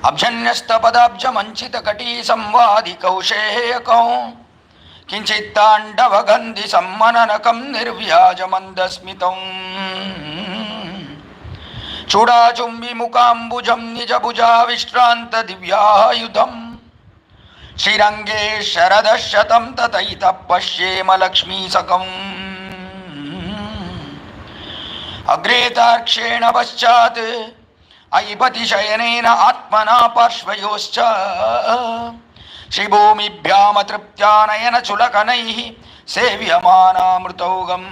अभ्यन्यस्तपदाब्जमञ्चितकटी संवादि कौशेयकौ किञ्चित्ताण्डवगन्धि सम्मननकं निर्व्याजमन्दस्मितौ चूडाचुम्बिमुकाम्बुजं निजभुजाविश्रान्तदिव्यायुधं श्रीरङ्गे शरदशतं ततैतः पश्येम लक्ष्मीसकम् अग्रे तार्क्ष्येण पश्चात् ऐपतिशयनेन आत्मना पार्श्वयोश्च श्रीभूमिभ्यामतृप्त्यानयनचुलकनैः सेव्यमानामृतौगम्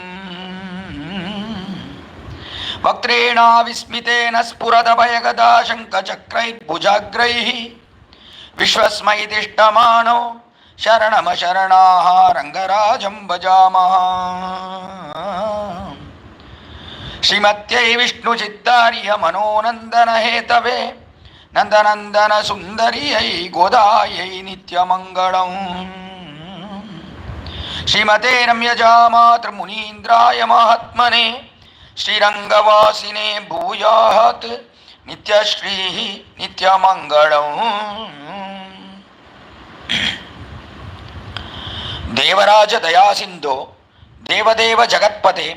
वक्त्रेणाविस्मितेन स्फुरदभयगदा शङ्खचक्रैर्भुजाग्रैः विश्वस्मै तिष्ठमानो शरणमशरणाः रङ्गराजं भजामः श्रीमत्यै विष्णुचित्तार्य मनोनन्दन हेतवे नन्दनन्दन सुन्दर्यै गोदायै नित्यमङ्गलम् श्रीमते रम्यजामातृमुनीन्द्राय महात्मने श्रीरङ्गवासिने भूयात् नित्यश्रीः नित्यमङ्गलम्। देवराज दयासिन्धो देवदेव जगत्पते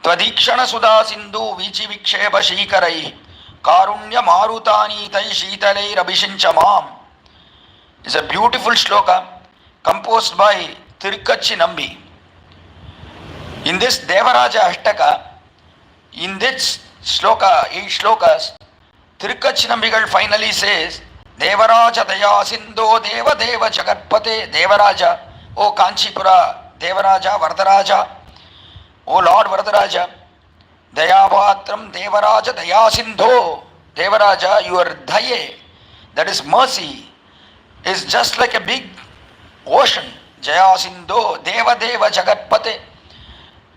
त्वदीक्षण सुधा सिन्धु वीचि विक्षेप शीकरैः कारुण्य मारुतानीतै शीतलैरभिषिञ्च माम् is a beautiful shloka composed by Tirukkachi Nambi. In this Devaraja Ashtaka, in this shloka, 8 shlokas, Tirukkachi Nambigal finally says, Devaraja Daya Sindho Deva Deva Jagatpate Devaraja, O Kanchipura Devaraja Vardaraja, O Lord Vardaraja, Dayapatram Devaraja Dayasindho. Devaraja, your Daye, that is mercy, is just like a big ocean. Jayasindho Deva Deva Jagatpate.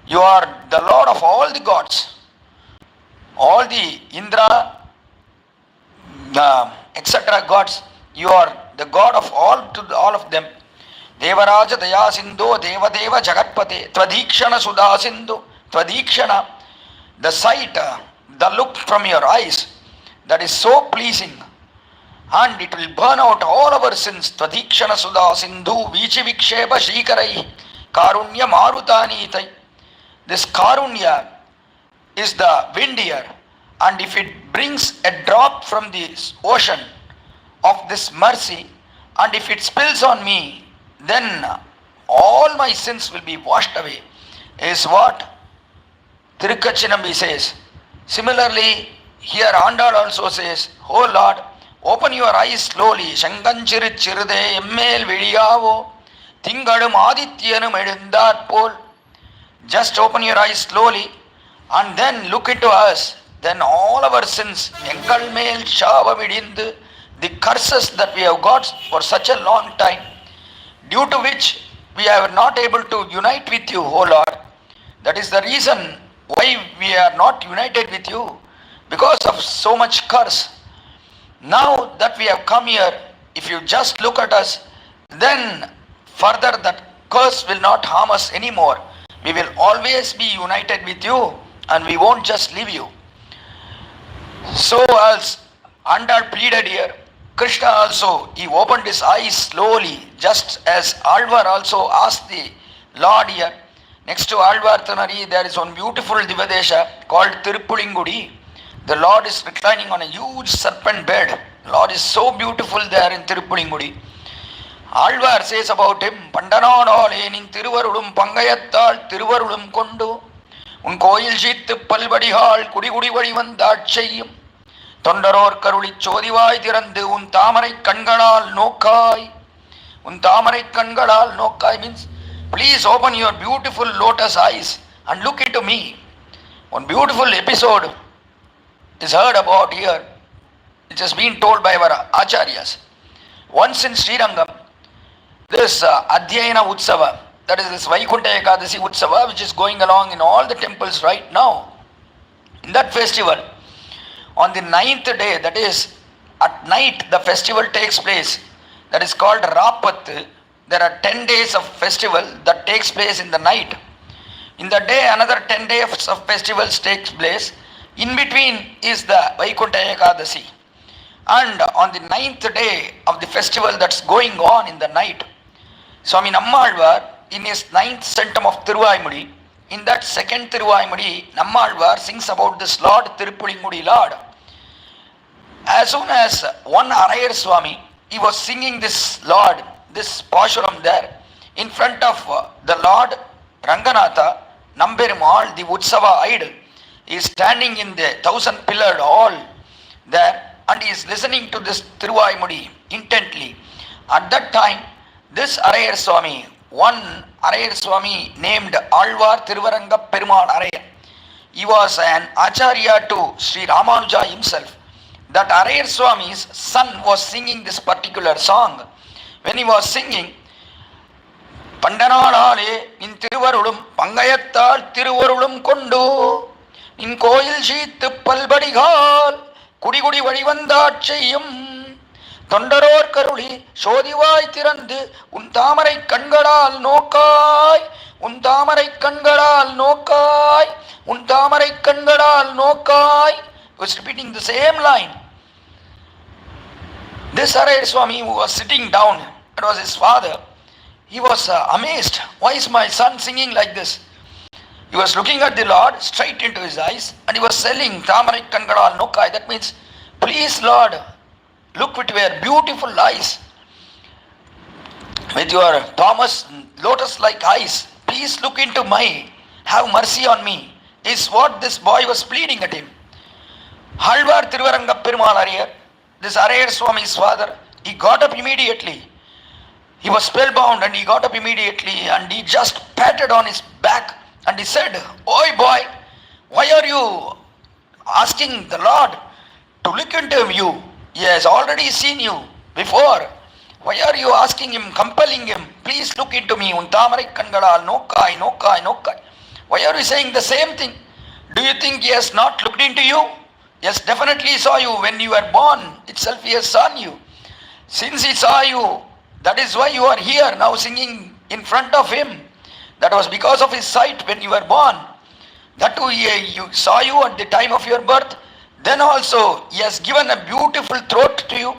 You are the Lord of all the gods. All the Indra, etc. gods. You are the God of all of them. Devaraja Dayasindho Deva Deva Jagatpate Twadikshana Sudasindhu. Twadikshana, the sight, the look from your eyes, that is so pleasing, and it will burn out all our sins. Twadikshana Sudasindhu Vichi Vikshepa Shikarai Karunya Marutanitai. This Karunya is the wind here, and if it brings a drop from this ocean of this mercy, and if it spills on me, then all my sins will be washed away, is what Tirukkachi Nambi says. Similarly, here Andal also says, Oh Lord, open your eyes slowly. Shanganchirit chirde emmel vidiyavo tingadum adityanum edundar pol. Just open your eyes slowly and then look into us. Then all our sins, engal mel shava vidindu, the curses that we have got for such a long time, due to which we are not able to unite with you, O Lord. That is the reason why we are not united with you, because of so much curse. Now that we have come here, if you just look at us, then further that curse will not harm us anymore. We will always be united with you and we won't just leave you. So as Andal pleaded here, Krishna also, he opened his eyes slowly, just as Alvar also asked the Lord here. Next to Alvar Thanari, there is one beautiful Divadesha called Tiruppulingudi. The Lord is reclining on a huge serpent bed. Lord is so beautiful there in Tiruppulingudi. Alvar says about him, Pandanadale nin Tiruvarulum Pangayattal Tiruvarulum Kondu Un Koil Jit Palbadihal Kudi Kudi Vadivandar Chayim Tondaror Karuli Chodivai Tirandu Un Tamarai Kanganal Nokai Un Tamarai Kanganal Nokai means, please open your beautiful lotus eyes and look into me. One beautiful episode is heard about here, which has been told by our Acharyas. Once in Srirangam, this Adhyayana Utsava, that is this Vaikuntha Ekadasi Utsava, which is going along in all the temples right now. In that festival, on the 9th day, that is at night, the festival takes place. That is called Rapat. There are 10 days of festival that takes place in the night. In the day, another 10 days of festivals takes place. In between is the Vaikuntha Ekadasi. And on the 9th day of the festival that's going on in the night, Swami Nammalvar, in his 9th centum of Tiruvaimudi, in that second Tiruvaimudi, Nammalvar sings about this Lord, Tirupulingudi Lord. As soon as one Arayar Swami, he was singing this Lord, this Pashuram there, in front of the Lord Ranganatha, Namberumal, the Utsava idol. He is standing in the 1,000-pillared hall there and he is listening to this Tiruvaimudi intently. At that time, this Arayar Swami, one Arayar Swami named Alvar Tiruvaranga Perumal Arayar, he was an Acharya to Sri Ramanuja himself. That Arayar Swami's son was singing this particular song. When he was singing, Pandanalale in Tiruvarulum, Pangayatal Tiruvarulum Kondo, in Koil Sheet Palbadigal, Kudigudi Vadivandachayam, Thundaror Karuli, Shodivai Tirande, Untamarai Kangadal Nokai, Untamarai Kangadal Nokai, Untamarai Kangadal Nokai. He was repeating the same line. This Arayar Swami who was sitting down, it was his father, he was amazed. Why is my son singing like this? He was looking at the Lord straight into his eyes and he was saying, Tamarai Kangadal Nokai. That means, please Lord, look with your beautiful eyes, with your Thomas lotus-like eyes. Please look into my, have mercy on me, is what this boy was pleading at him. Alvar Tiruvaranga Perumal Arayar, this Arayar Swami's father, he got up immediately. He was spellbound and he got up immediately and he just patted on his back and he said, Oi boy, why are you asking the Lord to look into you? He has already seen you before. Why are you asking him, compelling him? Please look into me. Untamarai Kangadal Nokai, Nokai, Nokai. Why are you saying the same thing? Do you think he has not looked into you? Yes, definitely saw you when you were born itself. He has seen you. Since he saw you, that is why you are here now singing in front of him. That was because of his sight when you were born. That too, he saw you at the time of your birth. Then also, he has given a beautiful throat to you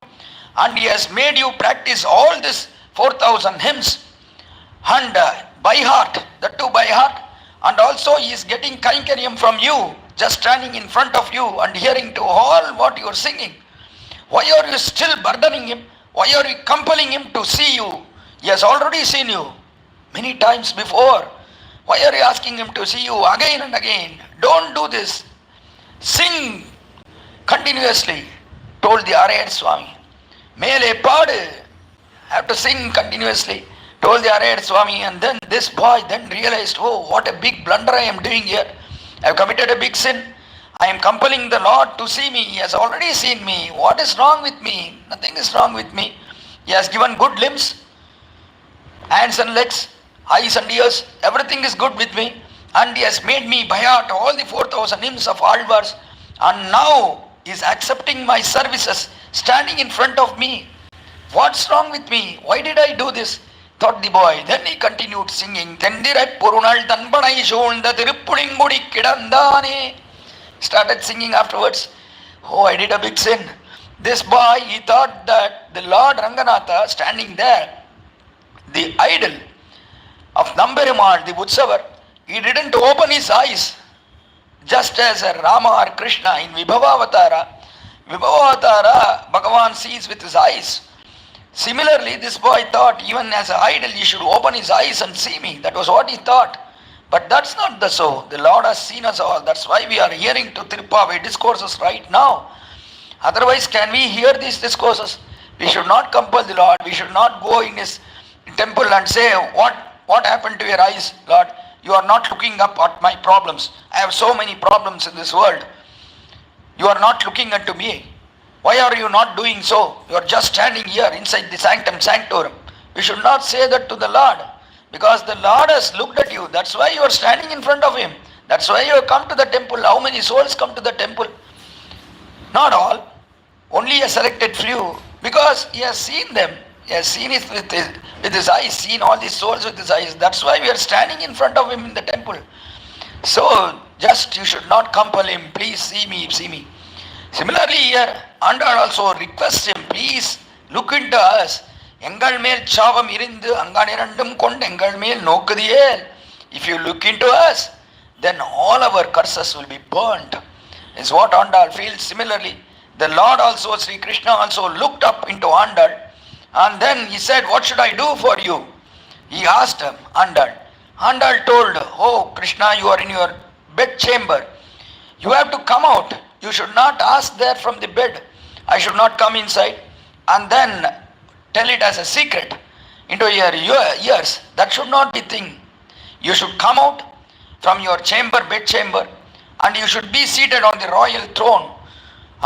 and he has made you practice all this 4,000 hymns and by heart, that too by heart. And also, he is getting kainkariam from you, just standing in front of you and hearing to all what you are singing. Why are you still burdening him? Why are you compelling him to see you? He has already seen you many times before. Why are you asking him to see you again and again? Don't do this. Sing continuously, told the Arayar Swami. Mele paadu, have to sing continuously, told the Arayar Swami. And then this boy then realized, oh, what a big blunder I am doing here. I have committed a big sin. I am compelling the Lord to see me. He has already seen me. What is wrong with me? Nothing is wrong with me. He has given good limbs, hands and legs, eyes and ears. Everything is good with me. And he has made me by heart all the 4,000 hymns of Alvars. And now he is accepting my services, standing in front of me. What's wrong with me? Why did I do this? Thought the boy. Then he continued singing. Tendirai Purunal Tanbanai Shulda Tiruppulingudi Kidandane. Started singing afterwards. Oh, I did a big sin. This boy, he thought that the Lord Ranganatha standing there, the idol of Namberumal, the Utsavar, he didn't open his eyes. Just as Rama or Krishna in Vibhavavatara, Bhagavan sees with his eyes. Similarly, this boy thought even as an idol he should open his eyes and see me. That was what he thought. But that's not the so. The Lord has seen us all. That's why we are hearing to Tiruppavai discourses right now. Otherwise, can we hear these discourses? We should not compel the Lord. We should not go in his temple and say, what happened to your eyes, Lord? You are not looking up at my problems. I have so many problems in this world. You are not looking unto me. Why are you not doing so? You are just standing here inside the sanctum sanctorum. We should not say that to the Lord. Because the Lord has looked at you. That's why you are standing in front of him. That's why you have come to the temple. How many souls come to the temple? Not all. Only a selected few. Because he has seen them. He has seen it with his eyes. Seen all these souls with his eyes. That's why we are standing in front of him in the temple. So, just you should not compel him. Please see me, see me. Similarly here, Andal also requests him, please look into us. எங்கள் மேல் சாபம் இருந்து அங்கானிரண்டும் கொண்டு எங்கள் மேல் நோக்குதியே. If you look into us, then all our curses will be burnt. Is what Andal feels. Similarly, the Lord also, Sri Krishna also looked up into Andal, and then he said, what should I do for you? He asked him, Andal. Andal told, oh Krishna, you are in your bed chamber. You have to come out. You should not ask there from the bed. I should not come inside and then tell it as a secret into your ears. That should not be thing. You should come out from your chamber, bed chamber, and you should be seated on the royal throne.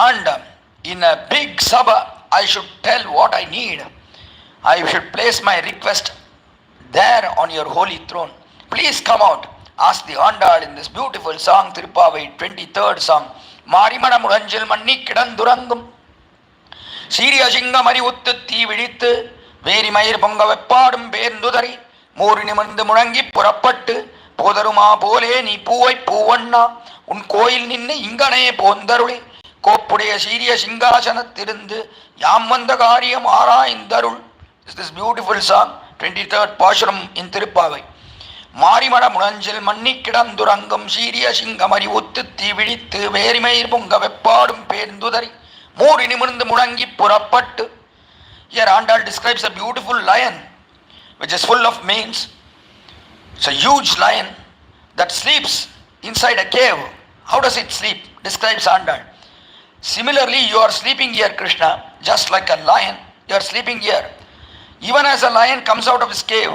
And in a big sabha, I should tell what I need. I should place my request there on your holy throne. Please come out. Ask the Andal in this beautiful song, Tiruppavai, 23rd song. மாரிமண முழஞ்சில் மண்ணி கிடந்துறங்கும் சீரிய சிங்கமரி உத்து தீ விழித்து வேரிமயிர் பொங்க வெப்பாடும் பேர்ந்துதறி மூறி நிமிர்ந்து முழங்கி புறப்பட்டு போதருமா போலே நீ பூவை பூவண்ணா உன் கோயில் நின்று இங்கனே போந்தருளி கோப்புடைய சீரிய சிங்காசனத்திருந்து யாம் வந்த காரியம் ஆராய்ந்தருள். This beautiful song, 23rd Pashuram in Tiruppavai. மாரிமட முழஞ்சில் மண்ணி கிடந்துறங்கும் சீரிய சிங்கமரி உத்து தீ விழித்து வேரிமயிர் பொங்க வெப்பாடும் பேர்ந்துதறி மூறி நிமிர்ந்து முழங்கி புறப்பட்டு. Here Andal describes a beautiful lion which is full of manes. It's a huge lion that sleeps inside a cave. How does it sleep? Describes Andal. Similarly, you are sleeping here, Krishna, just like a lion. You are sleeping here. Even as a lion comes out of his cave,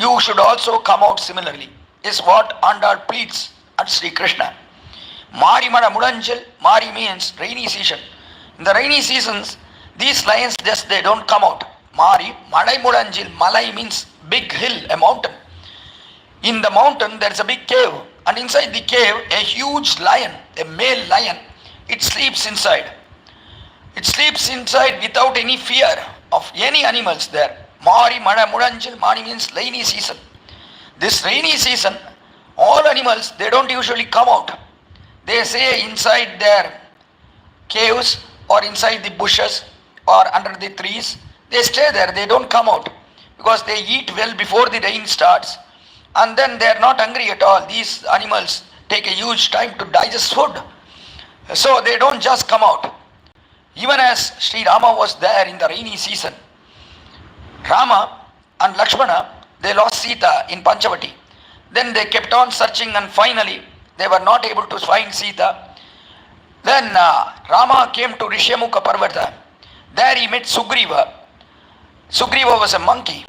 you should also come out similarly, is what Andal pleads at Sri Krishna. Mari Mada Mudanjal, Mari means rainy season. In the rainy seasons, these lions just they don't come out. Mari, Madai Mudanjil, Malai means big hill, a mountain. In the mountain there is a big cave, and inside the cave a huge lion, a male lion, it sleeps inside. It sleeps inside without any fear of any animals there. Mari Mada Mudanjil, Mari means rainy season. This rainy season, all animals, they don't usually come out. They say inside their caves or inside the bushes or under the trees, they stay there, they don't come out because they eat well before the rain starts, and then they are not hungry at all. These animals take a huge time to digest food, so they don't just come out. Even as Sri Rama was there in the rainy season, Rama and Lakshmana, they lost Sita in Panchavati. Then they kept on searching and finally they were not able to find Sita. Then Rama came to Rishyamukha Parvata. There he met Sugriva. Sugriva was a monkey.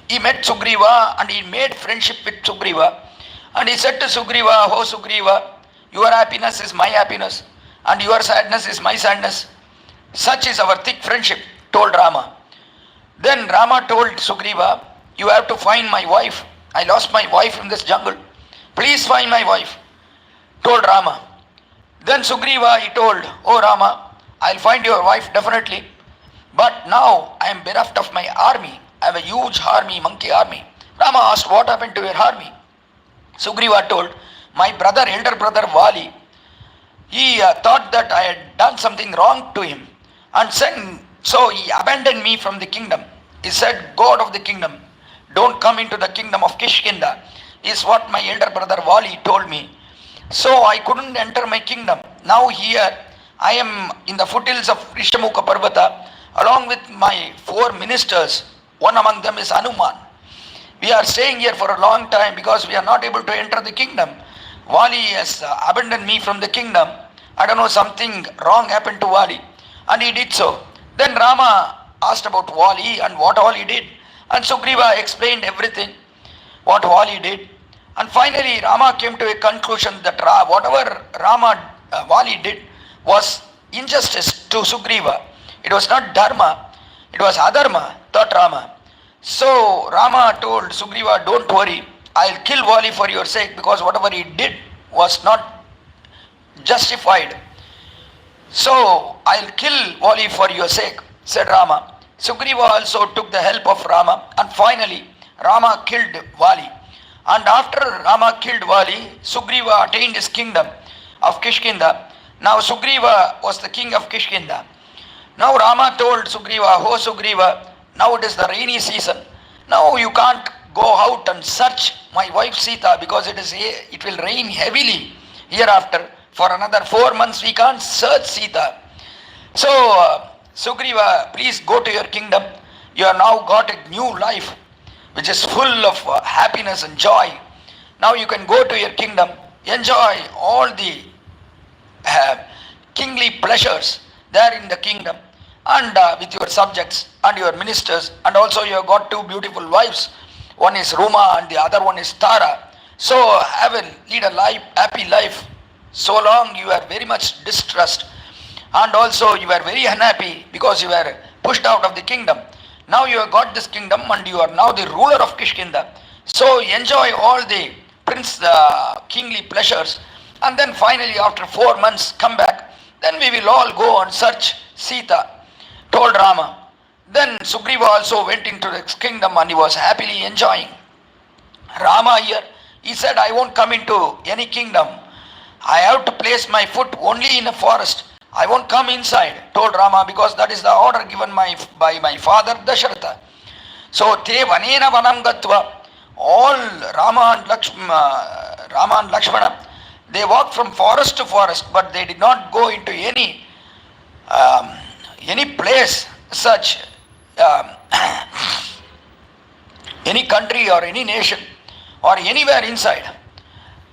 He met Sugriva and he made friendship with Sugriva. And he said to Sugriva, oh Sugriva, your happiness is my happiness and your sadness is my sadness. Such is our thick friendship, told Rama. Then Rama told Sugriva, you have to find my wife. I lost my wife in this jungle. Please find my wife, told Rama. Then Sugriva, he told, oh Rama, I'll find your wife definitely. But now I am bereft of my army. I have a huge army, monkey army. Rama asked, what happened to your army? Sugriva told, my brother, elder brother Vali, he thought that I had done something wrong to him. And so he abandoned me from the kingdom. He said, God of the kingdom, don't come into the kingdom of Kishkinda, is what my elder brother Vali told me. So I couldn't enter my kingdom. Now here I am in the foothills of Rishyamukha Parvata along with my 4 ministers. One among them is Hanuman. We are staying here for a long time because we are not able to enter the kingdom. Vali has abandoned me from the kingdom. I don't know, something wrong happened to Vali, and he did so. Then Rama asked about Vali and what all he did, and Sugriva explained everything, what Vali did. And finally Rama came to a conclusion that whatever Vali did was injustice to Sugriva. It was not dharma, it was adharma, thought Rama. So Rama told Sugriva, don't worry, I'll kill Vali for your sake because whatever he did was not justified. So I'll kill Vali for your sake, said Rama. Sugriva also took the help of Rama, and finally Rama killed Vali. And after Rama killed Vali, Sugriva attained his kingdom of Kishkinda. Now Sugriva was the king of Kishkinda. Now Rama told Sugriva, "Oh Sugriva, now it is the rainy season. Now you can't go out and search my wife Sita because it will rain heavily hereafter. For another 4 months we can't search Sita. So Sugriva, please go to your kingdom. You have now got a new life which is full of happiness and joy. Now you can go to your kingdom, enjoy all the kingly pleasures there in the kingdom, and with your subjects and your ministers, and also you have got two beautiful wives. One is Ruma and the other one is Tara. So lead a happy life. So long you are very much distressed, and also you are very unhappy because you were pushed out of the kingdom. Now you have got this kingdom and you are now the ruler of Kishkinda. So enjoy all the kingly pleasures, and then finally after 4 months come back. Then we will all go and search Sita," told Rama. Then Sugriva also went into the kingdom and he was happily enjoying. Rama here, he said, "I won't come into any kingdom. I have to place my foot only in a forest. I won't come inside," told Rama, because that is the order given by my father Dasharatha. So te vanena vanam gatva, all Rama and Lakshmana, they walked from forest to forest, but they did not go into any place such, any country or any nation or anywhere inside.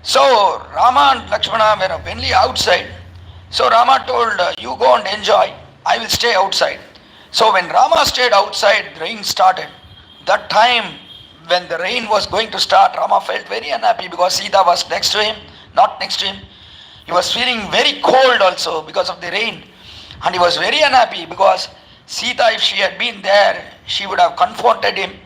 So Rama and Lakshmana were only outside. So Rama told, "You go and enjoy, I will stay outside." So when Rama stayed outside, the rain started. That time when the rain was going to start, Rama felt very unhappy because Sita was next to him, not next to him. He was feeling very cold also because of the rain. And he was very unhappy because Sita, if she had been there, she would have confronted him.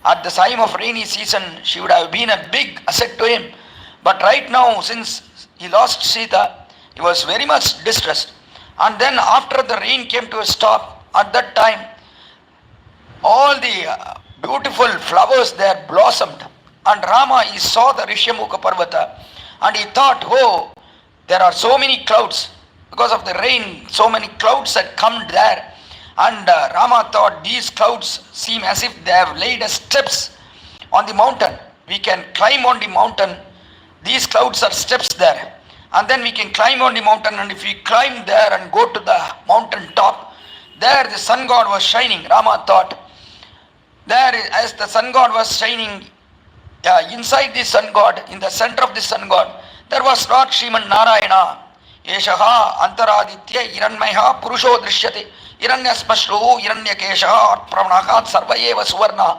At the time of rainy season, she would have been a big asset to him. But right now, since he lost Sita, he was very much distressed. And then after the rain came to a stop, at that time, all the beautiful flowers there blossomed. And Rama, he saw the Rishyamukha Parvata, and he thought, "Oh, there are so many clouds." Because of the rain, so many clouds had come there. And Rama thought, "These clouds seem as if they have laid steps on the mountain. We can climb on the mountain. These clouds are steps there. And then we can climb on the mountain, and if we climb there and go to the mountain top, there the sun god was shining." Rama thought, there as the sun god was shining, inside the sun god, in the center of the sun god, there was Lord Sriman Narayana. Eshaha antaraditya iranmaya purusho drishyate iranyasmashru iranyakesha atpravanakat sarvayeva suvarna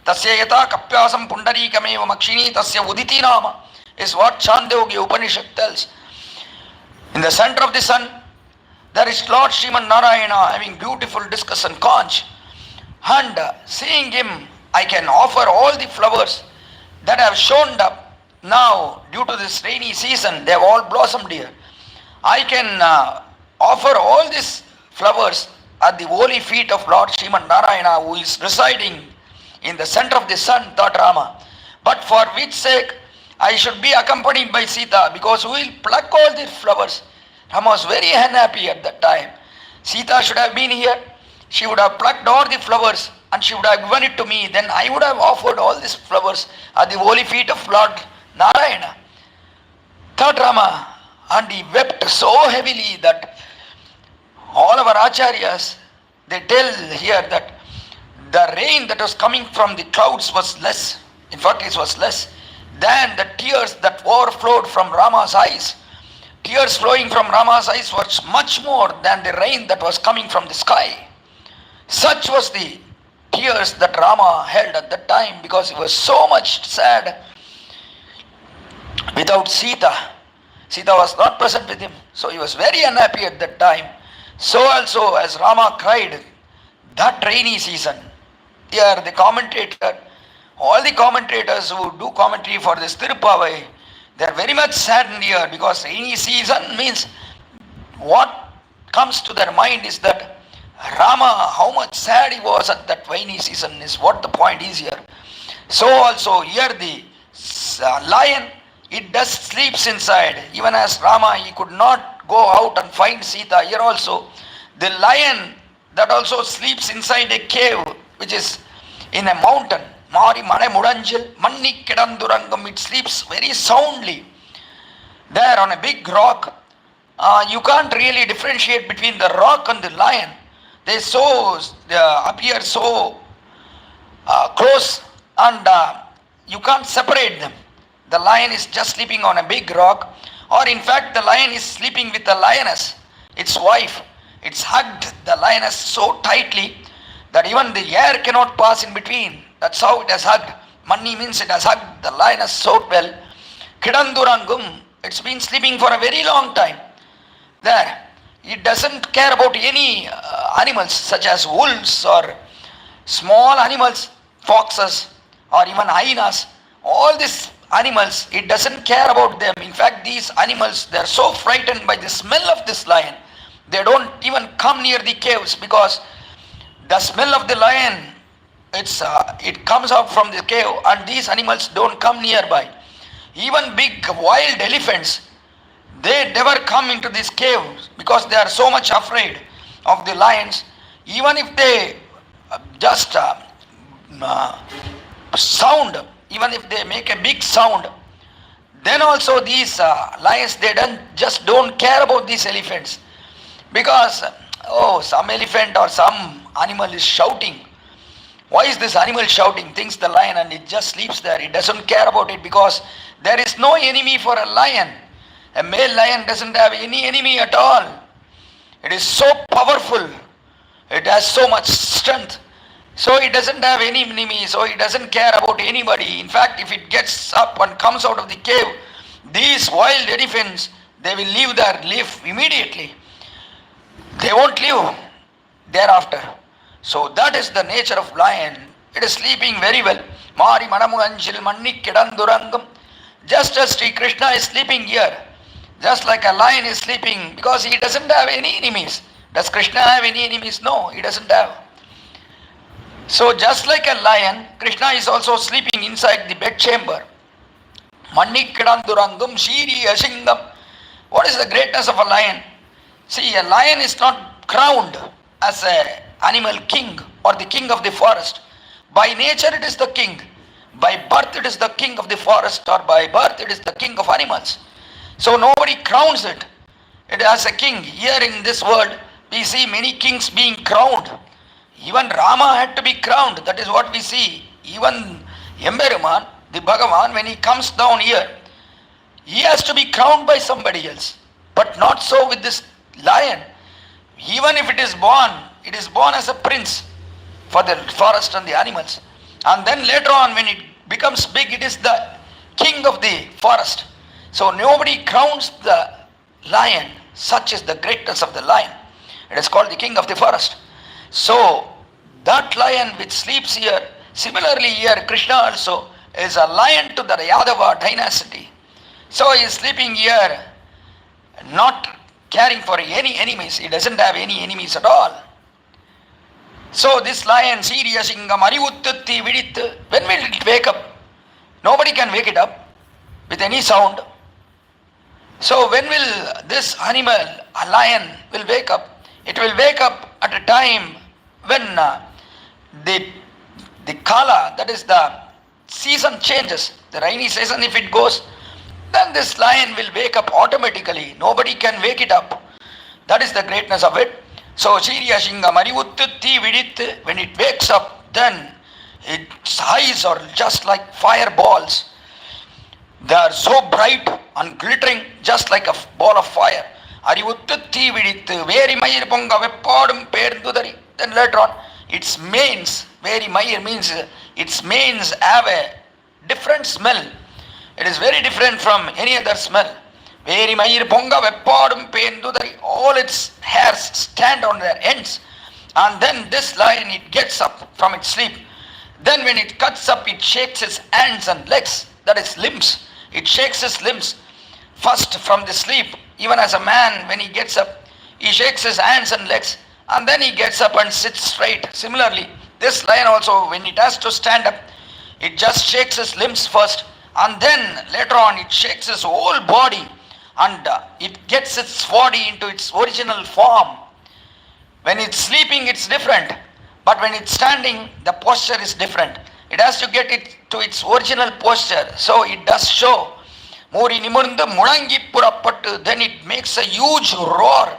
tasya yata kapyasam pundarikam makshini tasya uditi nama, is what Chandogya Upanishad tells. In the center of the sun, there is Lord Sriman Narayana having beautiful discourse and conch. And seeing him, I can offer all the flowers that have shown up now due to this rainy season. They have all blossomed here. I can offer all these flowers at the holy feet of Lord Sriman Narayana, who is residing in the center of the sun, thought Rama. But for which sake I should be accompanied by Sita, because who will pluck all these flowers? Rama was very unhappy at that time. Sita should have been here. She would have plucked all the flowers and she would have given it to me. Then I would have offered all these flowers at the holy feet of Lord Narayana, thought Rama. And he wept so heavily that all our acharyas, they tell here that the rain that was coming from the clouds was less. In fact, it was less than the tears that overflowed from Rama's eyes. Tears flowing from Rama's eyes was much more than the rain that was coming from the sky. Such was the tears that Rama held at that time, because he was so much sad without Sita. Sita was not present with him, so he was very unhappy at that time. So also as Rama cried that rainy season, here the commentator, all the commentators who do commentary for this Tiruppavai, they are very much saddened here, because rainy season means what comes to their mind is that Rama, how much sad he was at that rainy season is what the point is here. So also here the lion, it does sleeps inside. Even as Rama, he could not go out and find Sita. Here also, the lion that also sleeps inside a cave, which is in a mountain. Mari Mane Mudanjil, Manni Kedandurangam, it sleeps very soundly. There on a big rock, you can't really differentiate between the rock and the lion. They appear so close, and you can't separate them. The lion is just sleeping on a big rock, or in fact the lion is sleeping with the lioness, its wife. It's hugged the lioness so tightly that even the air cannot pass in between. That's how it has hugged. Manni means it has hugged the lioness so well. Kidandurangum, it's been sleeping for a very long time. There, it doesn't care about any animals such as wolves or small animals, foxes or even hyenas. All these animals, it doesn't care about them. In fact, these animals, they are so frightened by the smell of this lion. They don't even come near the caves, because the smell of the lion, it comes out from the cave, and these animals don't come nearby. Even big wild elephants, they never come into these caves because they are so much afraid of the lions. Even if they just sound, even if they make a big sound, then also these lions, they don't care about these elephants, because some elephant or some animal is shouting. Why is this animal shouting? Thinks the lion, and it just sleeps there. It doesn't care about it, because there is no enemy for a lion. A male lion doesn't have any enemy at all. It is so powerful. It has so much strength. So it doesn't have any enemy. So it doesn't care about anybody. In fact, if it gets up and comes out of the cave, these wild elephants, they will leave their life immediately. They won't live thereafter. So that is the nature of lion. It is sleeping very well. Mari Manamunanjil Manni Kedandurangam. Just as Sri Krishna is sleeping here, just like a lion is sleeping, because he doesn't have any enemies. Does Krishna have any enemies? No, he doesn't have. So just like a lion, Krishna is also sleeping inside the bedchamber. Manni Kedandurangam Shiri Ashingam. What is the greatness of a lion? See, a lion is not crowned as an animal king or the king of the forest. By nature it is the king. By birth it is the king of the forest, or by birth it is the king of animals. So nobody crowns it. It as a king. Here in this world, we see many kings being crowned. Even Rama had to be crowned. That is what we see. Even Emberuman, the Bhagavan, when he comes down here, he has to be crowned by somebody else. But not so with this lion. Even if it is born as a prince for the forest and the animals. And then later on, when it becomes big, it is the king of the forest. So nobody crowns the lion. Such is the greatness of the lion. It is called the king of the forest. So that lion which sleeps here, similarly here Krishna also is a lion to the Yadava dynasty. So he is sleeping here, not caring for any enemies. He doesn't have any enemies at all. So this lion, Siriya Singam Arivuttatti Vidittu, when will it wake up? Nobody can wake it up with any sound. So when will this animal, a lion, will wake up? It will wake up at a time when the kala, that is the season changes. The rainy season, if it goes, then this lion will wake up automatically. Nobody can wake it up. That is the greatness of it. So Siriya Shinga Marivuttatti Vidit, when it wakes up, then its eyes are just like fireballs. They are so bright and glittering, just like a ball of fire. Arivuttatti Vidit, Veri Mayir Ponga Veppadum Perdudari. Then later on, its manes, Veri Mayir means its manes have a different smell. It is very different from any other smell. Veri Mayir Ponga Veppadum Perdudari. All its hairs stand on their ends. And then this lion, it gets up from its sleep. Then when it cuts up, it shakes its hands and legs, that is limbs. It shakes his limbs first from the sleep. Even as a man, when he gets up, he shakes his hands and legs, and then he gets up and sits straight. Similarly, this lion also, when it has to stand up, it just shakes his limbs first, and then later on it shakes his whole body, and it gets its body into its original form. When it's sleeping, it's different, but when it's standing, the posture is different. It has to get it to its original posture, so it does show. Muri nimundu mulangi purappattu, then it makes a huge roar,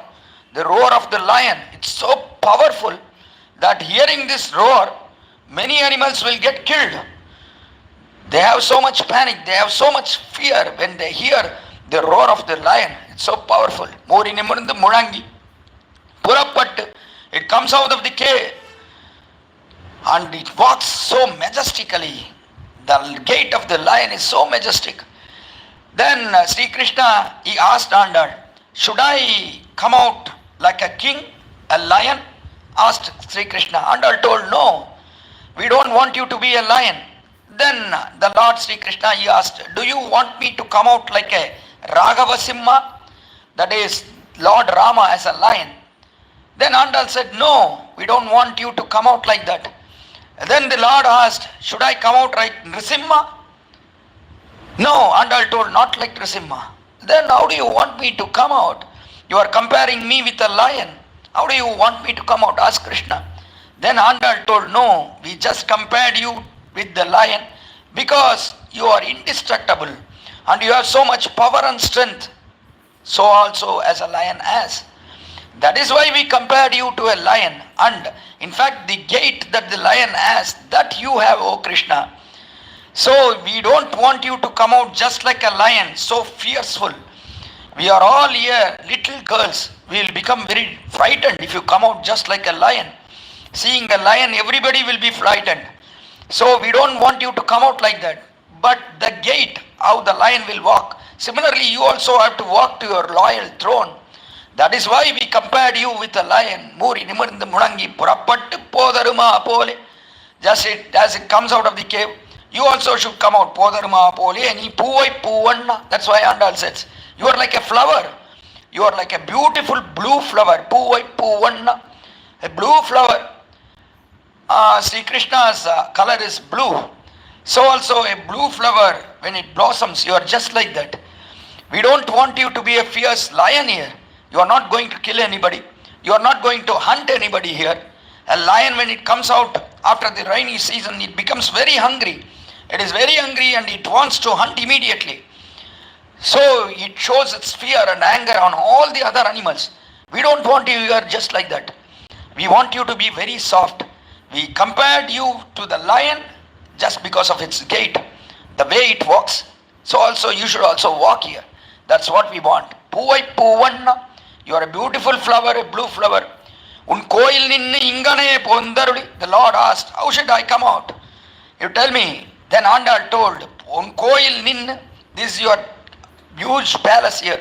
the roar of the lion. It's so powerful that hearing this roar, many animals will get killed. They have so much panic, they have so much fear when they hear the roar of the lion. It's so powerful. Muri nimundu mulangi purappattu, it comes out of the cave and it walks so majestically. The gait of the lion is so majestic. Then Sri Krishna, he asked Andal, should I come out like a king, a lion? Asked Sri Krishna. Andal told, no, we don't want you to be a lion. Then the Lord Sri Krishna, he asked, do you want me to come out like a Raghava Simha? That is Lord Rama as a lion. Then Andal said, no, we don't want you to come out like that. Then the Lord asked, should I come out like Nrisimha? No, Andal told, not like Nrisimha. Then how do you want me to come out? You are comparing me with a lion. How do you want me to come out? Asked Krishna. Then Andal told, no, we just compared you with the lion because you are indestructible and you have so much power and strength. So also as a lion has. That is why we compared you to a lion. And in fact, the gait that the lion has, that you have, O Krishna. So we don't want you to come out just like a lion, so fearful. We are all here, little girls. We will become very frightened if you come out just like a lion. Seeing a lion, everybody will be frightened. So we don't want you to come out like that. But the gait, how the lion will walk. Similarly, you also have to walk to your royal throne. That is why we compared you with a lion. Muri nimirndu mulangi purappattu podaruma pole. Just as it comes out of the cave, you also should come out. Podaruma pole. Ni poovai poovanna. That's why Andal says, you are like a flower. You are like a beautiful blue flower. Poovai poovanna. A blue flower. Sri Krishna's color is blue. So also a blue flower, when it blossoms, you are just like that. We don't want you to be a fierce lion here. You are not going to kill anybody. You are not going to hunt anybody here. A lion, when it comes out after the rainy season, it becomes very hungry. It is very hungry and it wants to hunt immediately. So it shows its fear and anger on all the other animals. We don't want you here just like that. We want you to be very soft. We compared you to the lion just because of its gait, the way it walks. So also you should also walk here. That's what we want. Poovai poovanna. You are a beautiful flower, a blue flower. Un koil ninnu ingane pondaruli. The Lord asked, how should I come out? You tell me. Then Andal told, Un koil ninnu, this is your huge palace here.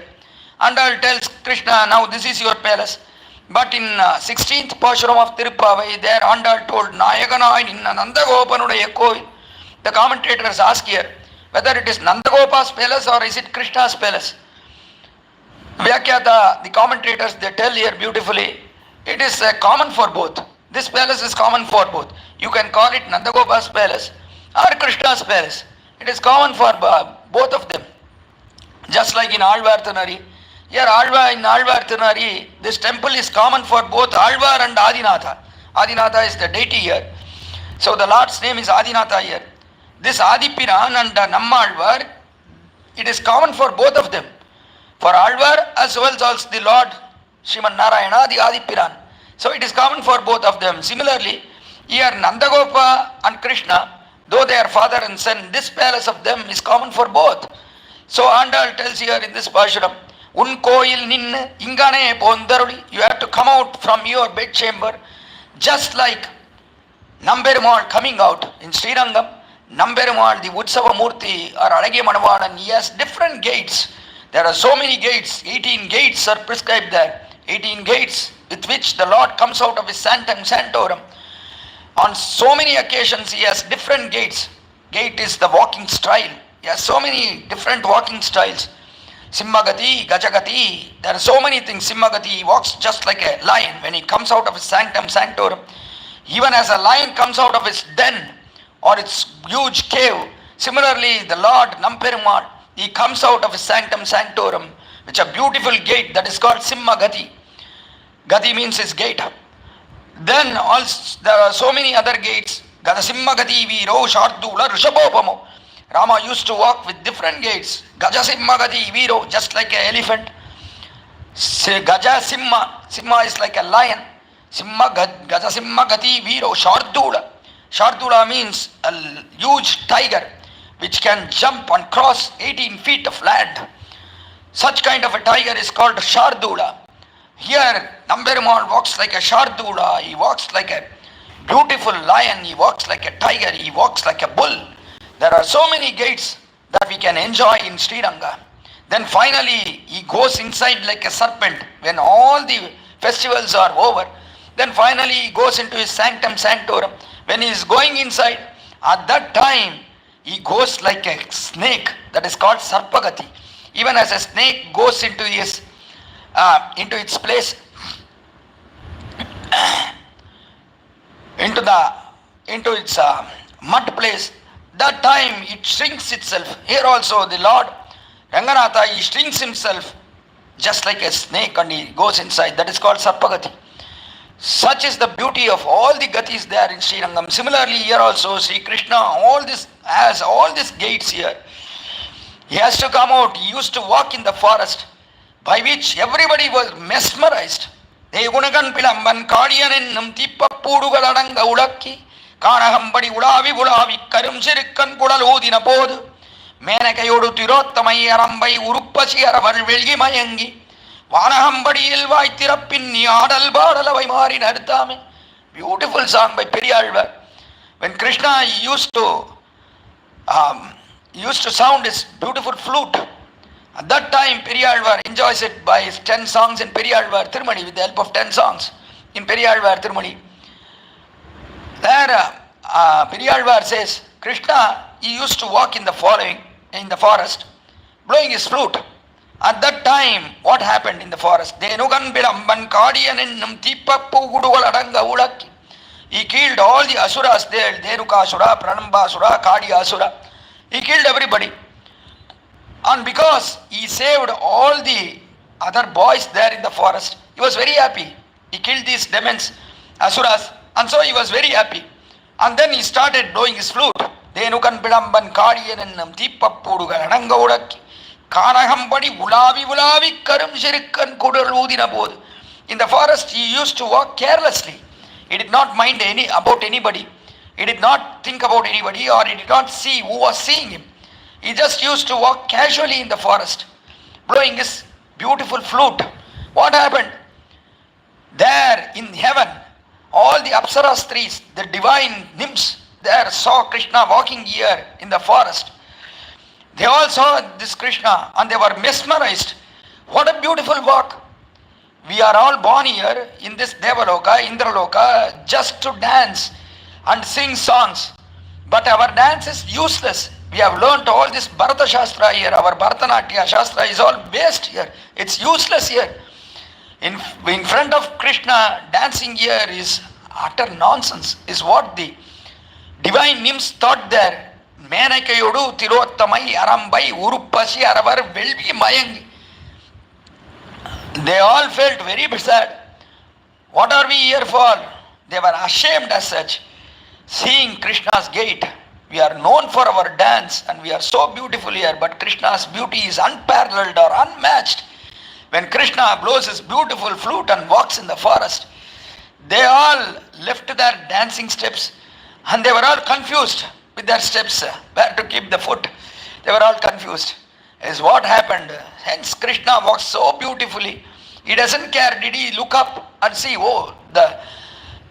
Andal tells Krishna, now this is your palace. But in 16th Pashuram of Tiruppavai, there Andal told, Nayaganai ninna Nandagopanuடைய கோவில். The commentators ask here, whether it is Nandagopa's palace or is it Krishna's palace. Vyakyata, the commentators, they tell here beautifully, it is common for both. This palace is common for both. You can call it Nandagopa's palace or Krishna's palace. It is common for both of them. Just like in Alvar Thanari. Here in Alvar Thanari, this temple is common for both Alvar and Adinatha. Adinatha is the deity here. So the Lord's name is Adinatha here. This Adipiran and Nammalvar, it is common for both of them. For Alvar as well as the Lord Sriman Narayana, the Adipiran. So it is common for both of them. Similarly, here Nandagopa and Krishna, though they are father and son, this palace of them is common for both. So Andal tells here in this Pashuram, Un koil ninnu ingane pondaruli. You have to come out from your bedchamber, just like Namberumal coming out in Srirangam. Namberumal, the Utsava Murti or Alage Manavadan, he has different gates. There are so many gates. 18 gates are prescribed there. 18 gates with which the Lord comes out of his sanctum sanctorum. On so many occasions he has different gates. Gate is the walking style. He has so many different walking styles. Simmagati, Gajagati, there are so many things. Simmagati, he walks just like a lion when he comes out of his sanctum sanctorum. Even as a lion comes out of his den or its huge cave, similarly the Lord Namperumal, he comes out of his sanctum sanctorum which a beautiful gate that is called Simha Gati. Gati means his gate. Then also there are so many other gates. Gada Simha Gati Viro Shardula Rishabhopamo. Rama used to walk with different gates. Gaja Simha Gati Viro, just like an elephant. Gaja Simha, Simha is like a lion. Gaja Simha Gati Viro Shardula. Shardula means a huge tiger which can jump and cross 18 feet of land. Such kind of a tiger is called Shardula. Here, Namberumal walks like a Shardula, he walks like a beautiful lion, he walks like a tiger, he walks like a bull. There are so many gates that we can enjoy in Sriranga. Then finally, he goes inside like a serpent when all the festivals are over. Then finally, he goes into his sanctum sanctorum. When he is going inside, at that time, he goes like a snake, that is called Sarpagati. Even as a snake goes into its place, into its mud place, that time it shrinks itself. Here also the Lord Ranganatha, he shrinks himself just like a snake and he goes inside. That is called Sarpagati. Such is the beauty of all the gatis there in Srirangam. Similarly, here also Sri Krishna, has all these gates here. He has to come out. He used to walk in the forest, by which everybody was mesmerized. Degunagan Pilamban Kadian and Tipa Pudugaladanga Udaki, Kanahambadi Ulavi Karum Sirikan Kudaludina Pod, Menakayodu Tirotamai Arambai Urupachi Aravan Vilgi Mayangi. Vanahambadi Ilvai Tirapinni Adal Badalavai Marin Ardame. Beautiful song by Periyalvar. When Krishna used to sound his beautiful flute, at that time Periyalvar enjoys it by his 10 songs in Periyalvar Tirumani, with the help of 10 songs in Periyalvar Tirumani. There Periyalvar says, Krishna, he used to walk in the forest, blowing his flute. At that time, what happened in the forest? He killed all the asuras there, Dhenukasura, Pranambasura, Kadiyasura. He killed everybody. And because he saved all the other boys there in the forest, he was very happy. He killed these demons, asuras, and so he was very happy. And then he started blowing his flute. Dhenukan Pidamban Kadiyanannam Tippappudugalananga Udakki. Kanahambadi Ulavi Karum Shirikan Kudaludina Bod. In the forest, he used to walk carelessly. He did not mind about anybody. He did not think about anybody, or he did not see who was seeing him. He just used to walk casually in the forest, blowing his beautiful flute. What happened? There in heaven, all the Apsara trees, the divine nymphs, there saw Krishna walking here in the forest. They all saw this Krishna and they were mesmerized. What a beautiful walk. We are all born here in this Devaloka, Indraloka, just to dance and sing songs. But our dance is useless. We have learnt all this Bharata Shastra here. Our Bharatanatyam Shastra is all waste here. It's useless here. In front of Krishna, dancing here is utter nonsense, is what the divine nymphs thought there. Menakayodu Tirottamai Arambai Urupashi Aravar Velvi Mayangi. They all felt very sad. What are we here for? They were ashamed as such. Seeing Krishna's gate, we are known for our dance and we are so beautiful here, but Krishna's beauty is unparalleled or unmatched. When Krishna blows his beautiful flute and walks in the forest, they all left their dancing steps and they were all confused with their steps, where to keep the foot. They were all confused. Is what happened. Hence Krishna walks so beautifully. He doesn't care. Did he look up and see, oh, the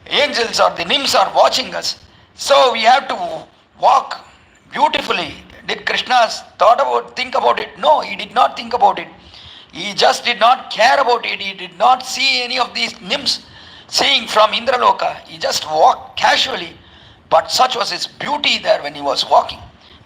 angels or the nymphs are watching us. So we have to walk beautifully. Did Krishna think about it? No, he did not think about it. He just did not care about it. He did not see any of these nymphs seeing from Indraloka. He just walked casually. But such was his beauty there when he was walking.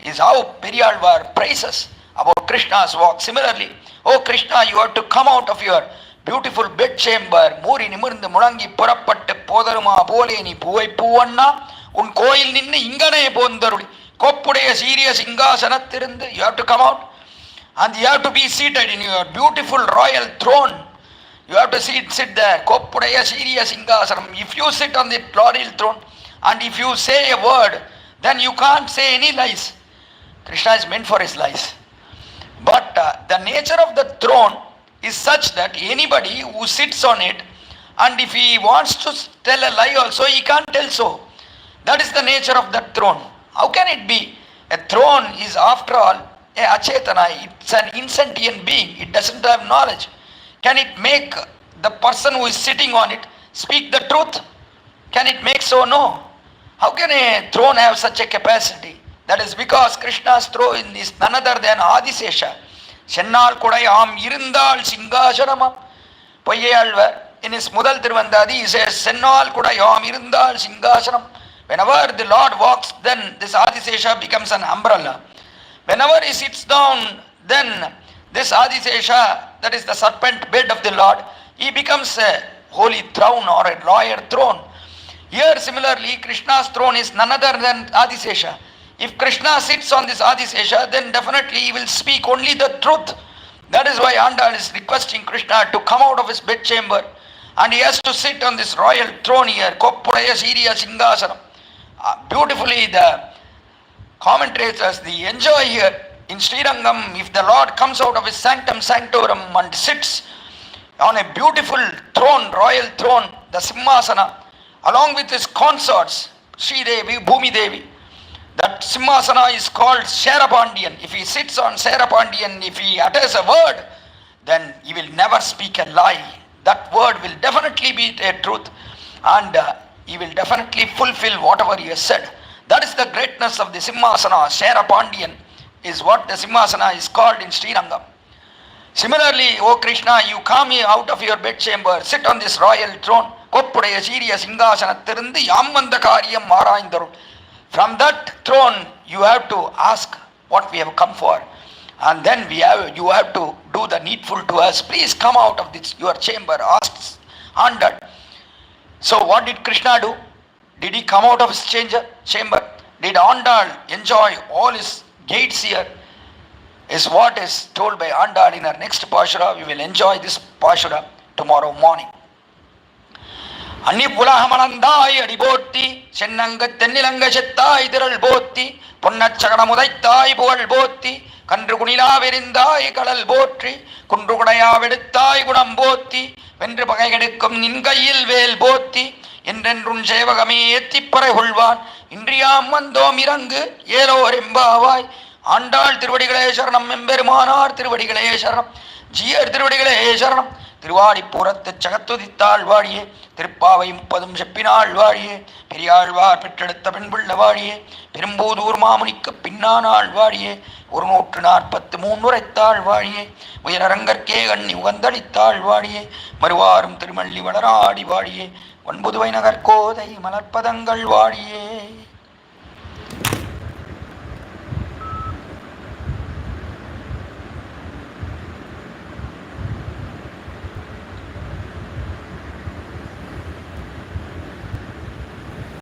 Is how Periyalvar praises about Krishna's walk. Similarly, oh Krishna, you have to come out of your beautiful bed chamber. Muri nimirந்து முழங்கி புறப்பட்டு போதருமா போலே நீ பூவை பூவண்ணா உன் கோயில் நின்னு இங்கனே போந்தருளி கோப்புடைய சீரிய சிங்காசனத்திருந்து. You have to come out And you have to be seated in your beautiful royal throne. You have to sit there. Koppudaya Siriya Singhasanam. If you sit on the royal throne and if you say a word, then you can't say any lies. Krishna is meant for his lies. But the nature of the throne is such that anybody who sits on it, and if he wants to tell a lie also, he can't tell so. That is the nature of that throne. How can it be? A throne is after all a achetana. It's an insentient being. It doesn't have knowledge. Can it make the person who is sitting on it speak the truth? Can it make so? No. How can a throne have such a capacity? That is because Krishna's throne is none other than Adisesha. Shennal Kudai Am Irindal Singhasanamam. Poyyalvar, in his Mudal Tiruvandadi, he says, Shennal Kudai Am Irindal Singhasanam. Whenever the Lord walks, then this Adisesha becomes an umbrella. Whenever he sits down, then this Adisesha, that is the serpent bed of the Lord, he becomes a holy throne or a royal throne. Here similarly, Krishna's throne is none other than Adisesha. If Krishna sits on this Adisesha, then definitely he will speak only the truth. That is why Andal is requesting Krishna to come out of his bedchamber, and he has to sit on this royal throne here. Koppudaya Siriya Singhasanam. Beautifully the commentators, they enjoy here in Srirangam, if the Lord comes out of his sanctum sanctorum and sits on a beautiful throne, royal throne, the Simhasana, along with his consorts, Sri Devi, Bhumi Devi. That Simhasana is called Sharapandian. If he sits on Sharapandian, if he utters a word, then he will never speak a lie. That word will definitely be a truth, and he will definitely fulfill whatever he has said. That is the greatness of the Simhasana. Sharapandian is what the Simhasana is called in Srirangam. Similarly, O Krishna, you come out of your bedchamber, sit on this royal throne. Koppudaya Siriya Singhasanathirindu Yamvanda Kariyam Maaraindaru. From that throne, you have to ask what we have come for. And then you have to do the needful to us. Please come out of this your chamber. Asks Andal. So what did Krishna do? Did he come out of his chamber? Did Andal enjoy all his gates here? Is what is told by Andal in our next Pashura. We will enjoy this Pashura tomorrow morning. அன்னிப்புலகமலந்தாய் அடிபோத்தி சென்னங்க தென்னிலங்க செத்தாய் திரள் போத்தி பொன்னச்சகடமுதைத்தாய் புகழ் போத்தி கன்று குணிலா வெறிந்தாய் கடல் போற்றி குன்று குடையாவெடுத்தாய் குணம் போத்தி வென்று பகை கெடுக்கும் நின் கையில் வேல் போத்தி என்றென்றும் சேவகமே ஏத்திப்பறை கொள்வான் இன்றியாம் வந்தோம் இறங்கு ஏலோர் எம்பாவாய் ஆண்டாள் திருவடிகளே சரணம் எம்பெருமானார் திருவடிகளே சரணம் ஜீயர் திருவடிகளே சரணம் திருவாடிப்புறத்து சகத்துதித்தாள் வாழியே திருப்பாவை 30 செப்பினாள் வாழியே பெரியாழ்வார் பெற்றெடுத்த பெண்பிள்ள வாழியே பெரும்பூதூர் மாமுனிக்கு பின்னானாள் வாழியே 143 உரைத்தாள் வாழியே உயரரங்கற்கே கண்ணி உகந்தளித்தாள் வாழியே மறுவாரும் திருமல்லி வளராடி வாழியே ஒன்பதுவை நகர் கோதை மலர்ப்பதங்கள் வாழியே.